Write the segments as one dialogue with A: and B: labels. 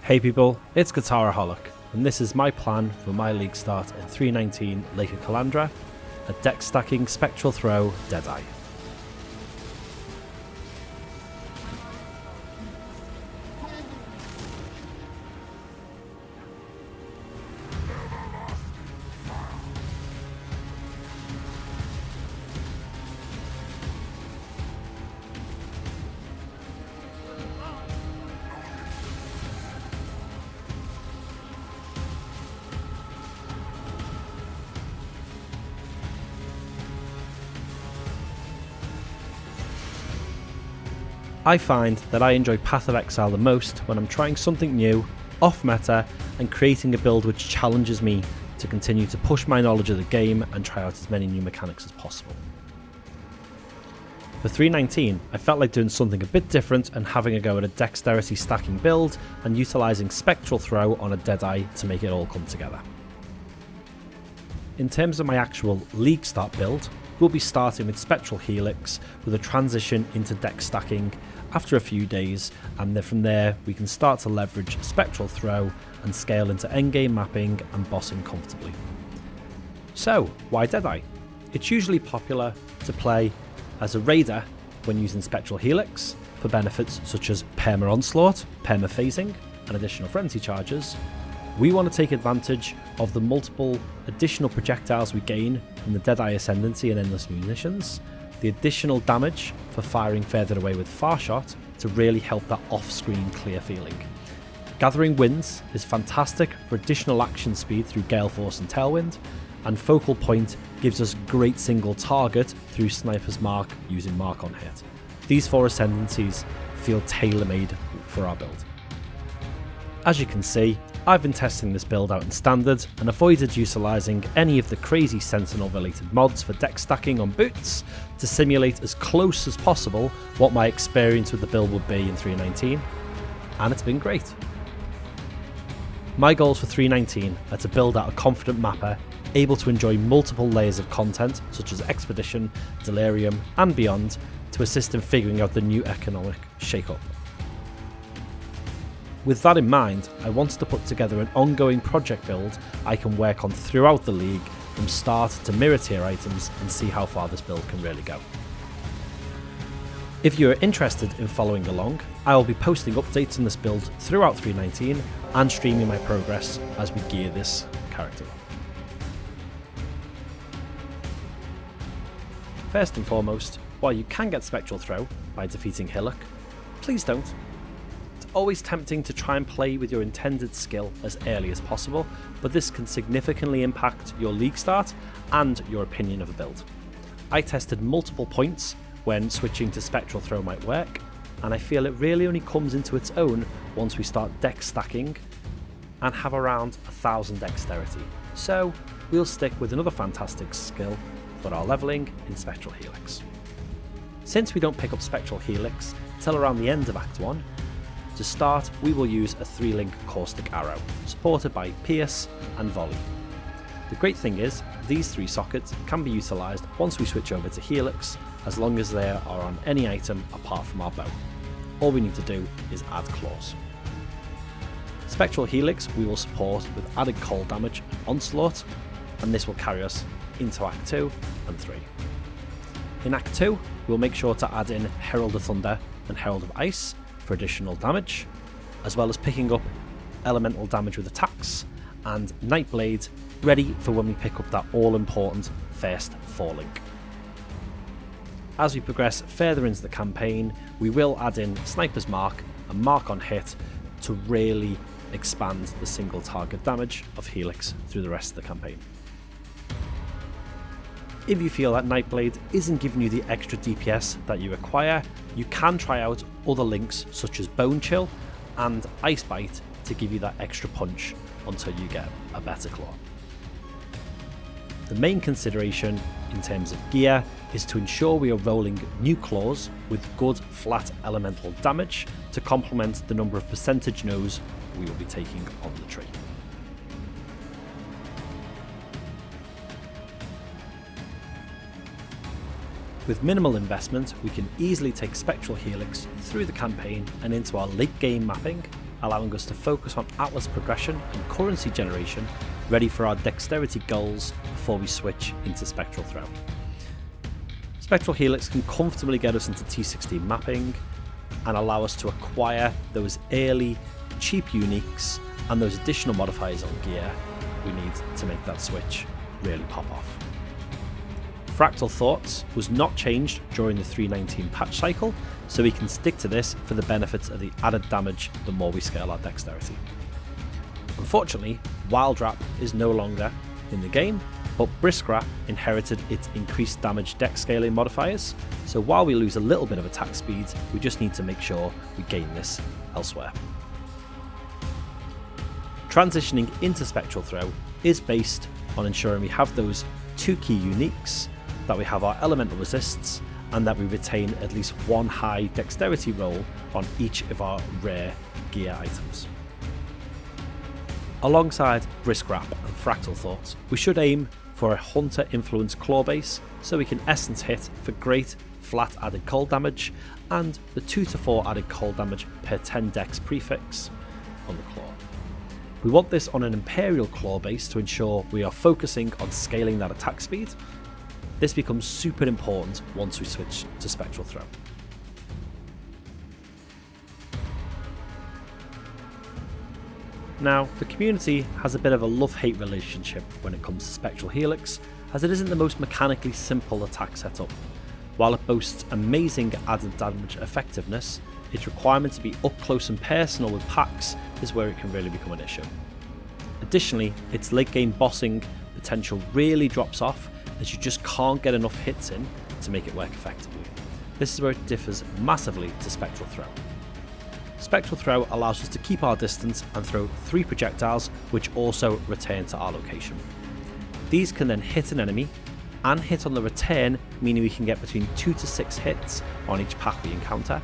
A: Hey people, it's Guitaraholic, and this is my plan for my league start in 319 Lake of Kalandra, a dex-stacking Spectral Throw Deadeye. I find that I enjoy Path of Exile the most when I'm trying something new, off meta, and creating a build which challenges me to continue to push my knowledge of the game and try out as many new mechanics as possible. For 319, I felt like doing something a bit different and having a go at a Dexterity stacking build and utilising Spectral Throw on a Deadeye to make it all come together. In terms of my actual league start build, we'll be starting with Spectral Helix with a transition into dex stacking after a few days, and then from there we can start to leverage Spectral Throw and scale into endgame mapping and bossing comfortably. So, why Deadeye? It's usually popular to play as a raider when using Spectral Helix for benefits such as perma onslaught, perma phasing, and additional frenzy charges. We want to take advantage of the multiple additional projectiles we gain from the Deadeye Ascendancy and Endless Munitions, the additional damage for firing further away with Farshot to really help that off-screen clear feeling. Gathering Winds is fantastic for additional action speed through Gale Force and Tailwind, and Focal Point gives us great single target through Sniper's Mark using Mark on Hit. These four Ascendancies feel tailor-made for our build. As you can see, I've been testing this build out in Standard and avoided utilising any of the crazy Sentinel related mods for dex stacking on boots to simulate as close as possible what my experience with the build would be in 319, and it's been great. My goals for 319 are to build out a confident mapper able to enjoy multiple layers of content such as Expedition, Delirium and beyond to assist in figuring out the new economic shake-up. With that in mind, I wanted to put together an ongoing project build I can work on throughout the league from start to mirror tier items and see how far this build can really go. If you are interested in following along, I will be posting updates on this build throughout 319 and streaming my progress as we gear this character up. First and foremost, while you can get Spectral Throw by defeating Hillock, please don't. Always tempting to try and play with your intended skill as early as possible, but this can significantly impact your league start and your opinion of a build. I tested multiple points when switching to Spectral Throw might work, and I feel it really only comes into its own once we start dex stacking and have around 1000 dexterity. So we'll stick with another fantastic skill for our levelling in Spectral Helix. Since we don't pick up Spectral Helix till around the end of Act 1, to start, we will use a 3-link caustic arrow, supported by Pierce and Volley. The great thing is, these 3 sockets can be utilised once we switch over to Helix, as long as they are on any item apart from our bow. All we need to do is add claws. Spectral Helix we will support with added cold damage and onslaught, and this will carry us into Act 2 and 3. In Act 2, we'll make sure to add in Herald of Thunder and Herald of Ice for additional damage, as well as picking up elemental damage with attacks, and Nightblade ready for when we pick up that all-important first 4-link. As we progress further into the campaign, we will add in Sniper's Mark and Mark on Hit to really expand the single target damage of Helix through the rest of the campaign. If you feel that Nightblade isn't giving you the extra DPS that you require, you can try out other links such as Bone Chill and Ice Bite to give you that extra punch until you get a better claw. The main consideration in terms of gear is to ensure we are rolling new claws with good flat elemental damage to complement the number of percentage no's we will be taking on the tree. With minimal investment, we can easily take Spectral Helix through the campaign and into our late game mapping, allowing us to focus on Atlas progression and currency generation, ready for our Dexterity goals before we switch into Spectral Throw. Spectral Helix can comfortably get us into T16 mapping and allow us to acquire those early cheap uniques and those additional modifiers on gear we need to make that switch really pop off. Fractal Thoughts was not changed during the 3.19 patch cycle, so we can stick to this for the benefits of the added damage the more we scale our Dexterity. Unfortunately, Wildwrap is no longer in the game, but Briskwrap inherited its increased damage dex scaling modifiers, so while we lose a little bit of attack speed, we just need to make sure we gain this elsewhere. Transitioning into Spectral Throw is based on ensuring we have those two key uniques, that we have our elemental resists, and that we retain at least one high Dexterity roll on each of our rare gear items. Alongside Briskwrap and Fractal Thoughts, we should aim for a Hunter Influence Claw base so we can Essence hit for great flat added cold damage and the 2 to 4 added cold damage per 10 dex prefix on the claw. We want this on an Imperial Claw base to ensure we are focusing on scaling that attack speed. This becomes super important once we switch to Spectral Throw. Now, the community has a bit of a love-hate relationship when it comes to Spectral Helix, as it isn't the most mechanically simple attack setup. While it boasts amazing added damage effectiveness, its requirement to be up close and personal with packs is where it can really become an issue. Additionally, its late game bossing potential really drops off, as you just can't get enough hits in to make it work effectively. This is where it differs massively to Spectral Throw. Spectral Throw allows us to keep our distance and throw 3 projectiles which also return to our location. These can then hit an enemy and hit on the return, meaning we can get between 2 to 6 hits on each pack we encounter.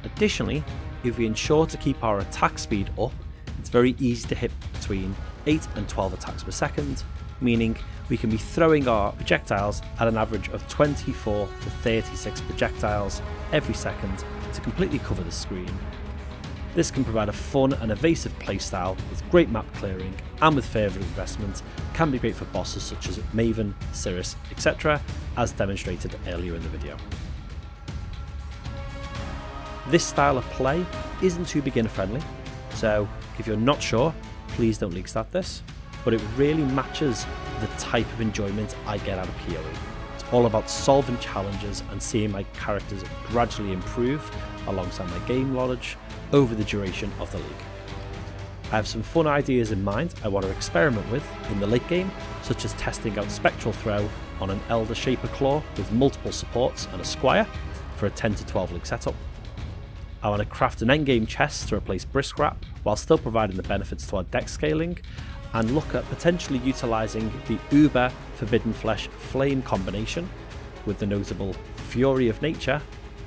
A: Additionally, if we ensure to keep our attack speed up, it's very easy to hit between 8 and 12 attacks per second, meaning we can be throwing our projectiles at an average of 24 to 36 projectiles every second to completely cover the screen. This can provide a fun and evasive playstyle with great map clearing, and with further investment can be great for bosses such as Maven, Sirus, etc., as demonstrated earlier in the video. This style of play isn't too beginner friendly, so if you're not sure, please don't leaguestart this, but it really matches the type of enjoyment I get out of PoE. It's all about solving challenges and seeing my characters gradually improve alongside my game knowledge over the duration of the league. I have some fun ideas in mind I want to experiment with in the late game, such as testing out Spectral Throw on an Elder Shaper Claw with multiple supports and a Squire for a 10 to 12 league setup. I want to craft an endgame chest to replace Briskwrap while still providing the benefits to our dex scaling, and look at potentially utilising the Uber Forbidden Flesh Flame combination with the notable Fury of Nature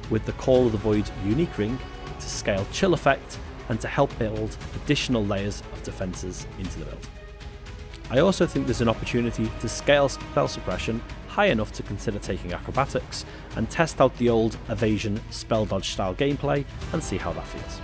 A: with the Call of the Void unique ring to scale chill effect and to help build additional layers of defences into the build. I also think there's an opportunity to scale spell suppression high enough to consider taking acrobatics and test out the old evasion spell dodge style gameplay and see how that feels.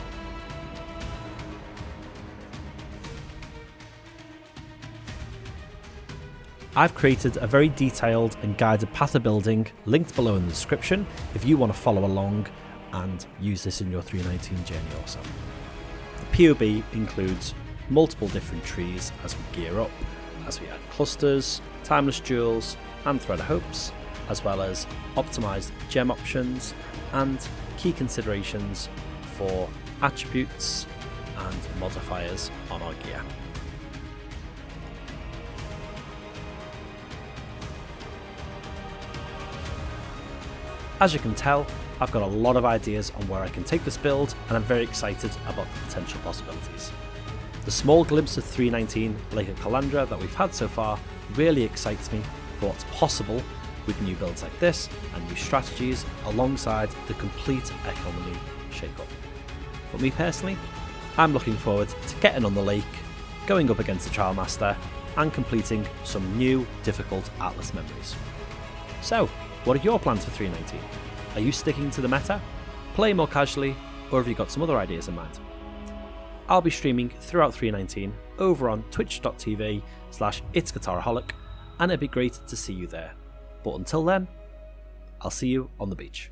A: I've created a very detailed and guided path of building linked below in the description if you want to follow along and use this in your 3.19 journey also. The POB includes multiple different trees as we gear up, as we add clusters, timeless jewels and thread of hopes, as well as optimised gem options and key considerations for attributes and modifiers on our gear. As you can tell, I've got a lot of ideas on where I can take this build, and I'm very excited about the potential possibilities. The small glimpse of 3.19 Lake of Kalandra that we've had so far really excites me for what's possible with new builds like this and new strategies alongside the complete economy shake-up. But me personally, I'm looking forward to getting on the lake, going up against the Trial Master and completing some new difficult Atlas memories. So, what are your plans for 3.19? Are you sticking to the meta, playing more casually, or have you got some other ideas in mind? I'll be streaming throughout 319 over on twitch.tv/itsguitaraholic, and it'd be great to see you there. But until then, I'll see you on the beach.